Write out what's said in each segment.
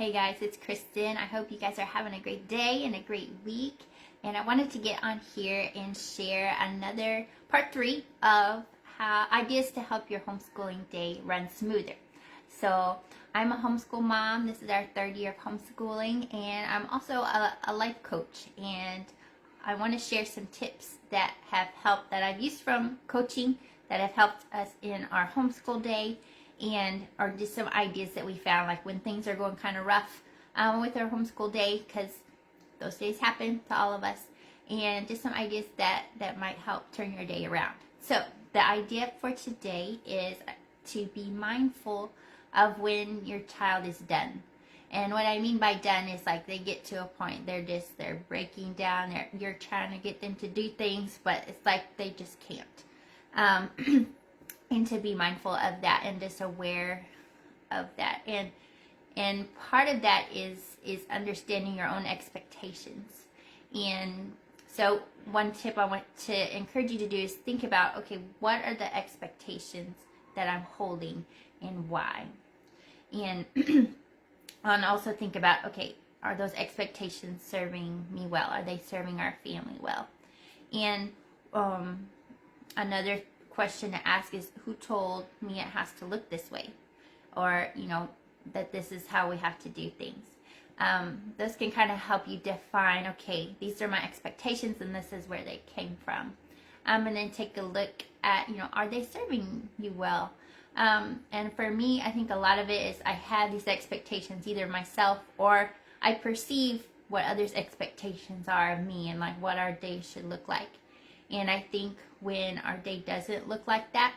Hey guys, it's Kristen. I hope you guys are having a great day and a great week. And I wanted to get on here and share another part 3 of ideas to help your homeschooling day run smoother. So I'm a homeschool mom. This is our 3rd year of homeschooling, and I'm also a life coach. And I want to share some tips that have helped, that I've used from coaching, that have helped us in our homeschool day, and or just some ideas that we found, like when things are going kind of rough with our homeschool day, because those days happen to all of us, and just some ideas that might help turn your day around. So the idea for today is to be mindful of when your child is done. And what I mean by done is like they get to a point, they're breaking down, you're trying to get them to do things, but it's like they just can't. And to be mindful of that and just aware of that. And part of that is understanding your own expectations. And so one tip I want to encourage you to do is think about, okay, what are the expectations that I'm holding and why? And also think about, okay, are those expectations serving me well? Are they serving our family well? And another question to ask is, who told me it has to look this way? Or, that this is how we have to do things. Those can kind of help you define, okay, these are my expectations and this is where they came from. And then take a look at, are they serving you well? And for me, I think a lot of it is I have these expectations, either myself or I perceive what others' expectations are of me and like what our day should look like. And I think when our day doesn't look like that,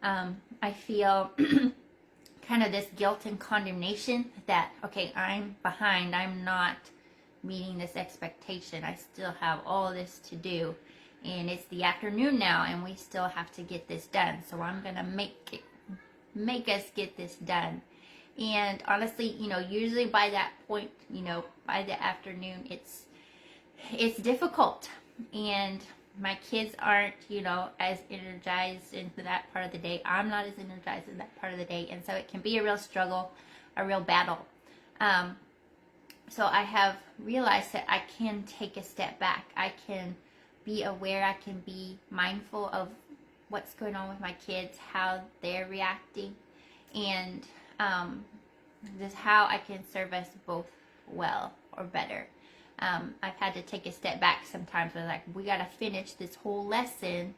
I feel kind of this guilt and condemnation that, okay, I'm behind. I'm not meeting this expectation. I still have all this to do. And it's the afternoon now and we still have to get this done. So I'm going to make us get this done. And honestly, usually by that point, by the afternoon, it's difficult. And my kids aren't, as energized into that part of the day. I'm not as energized in that part of the day. And so it can be a real struggle, a real battle. So I have realized that I can take a step back. I can be aware. I can be mindful of what's going on with my kids, how they're reacting, and just how I can serve us both well or better. I've had to take a step back sometimes where like, we got to finish this whole lesson,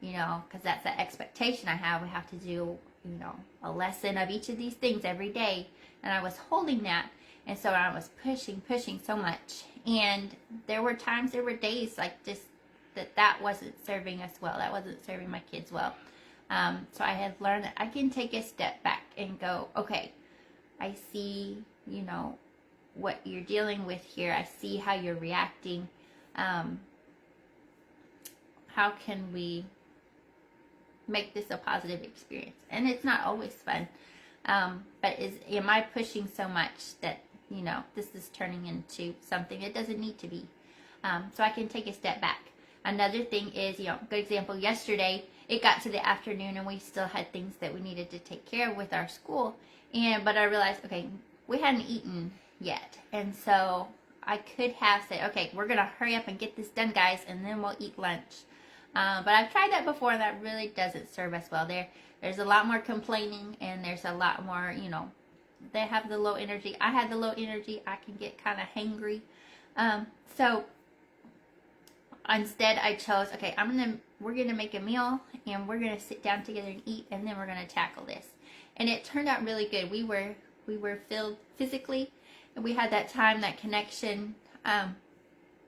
because that's the expectation I have. We have to do, a lesson of each of these things every day. And I was holding that. And so I was pushing so much. And there were days like just that wasn't serving us well. That wasn't serving my kids well. So I have learned that I can take a step back and go, okay, I see, what you're dealing with here. I see how you're reacting. How can we make this a positive experience? And it's not always fun. But am I pushing so much that, this is turning into something it doesn't need to be? So I can take a step back. Another thing is, good example, yesterday it got to the afternoon and we still had things that we needed to take care of with our school. But I realized, okay, we hadn't eaten yet. And so I could have said, okay, we're going to hurry up and get this done, guys, and then we'll eat lunch. But I've tried that before, and that really doesn't serve us well. There's a lot more complaining, and there's a lot more, they have the low energy. I have the low energy. I can get kind of hangry. So instead I chose, okay, we're going to make a meal, and we're going to sit down together and eat, and then we're going to tackle this. And it turned out really good. We were filled physically, and we had that time, that connection,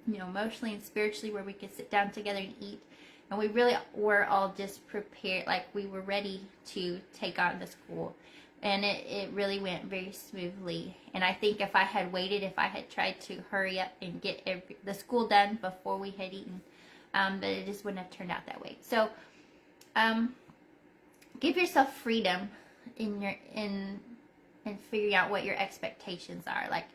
emotionally and spiritually, where we could sit down together and eat. And we really were all just prepared, like we were ready to take on the school. And it really went very smoothly. And I think if I had waited, if I had tried to hurry up and get the school done before we had eaten, that it just wouldn't have turned out that way. So give yourself freedom in figuring out what your expectations are, like,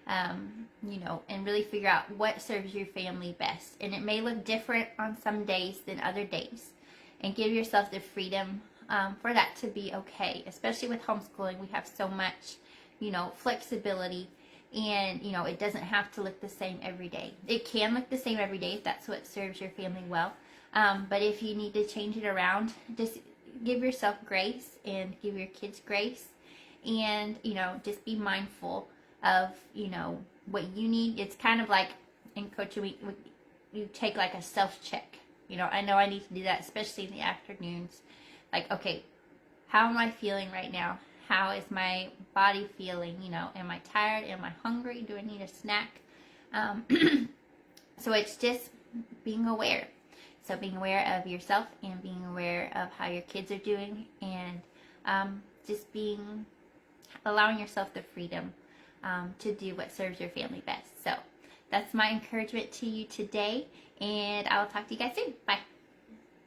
and really figure out what serves your family best. And it may look different on some days than other days. And give yourself the freedom for that to be okay. Especially with homeschooling, we have so much you know, flexibility. And, you know, it doesn't have to look the same every day. It can look the same every day if that's what serves your family well. But if you need to change it around, just give yourself grace and give your kids grace. And, you know, just be mindful of, you know, what you need. It's kind of like in coaching, you take like a self-check. You know I need to do that, especially in the afternoons. Like, okay, how am I feeling right now? How is my body feeling? You know, am I tired? Am I hungry? Do I need a snack? So it's just being aware. So being aware of yourself and being aware of how your kids are doing, and just allowing yourself the freedom to do what serves your family best. So that's my encouragement to you today, and I will talk to you guys soon. Bye.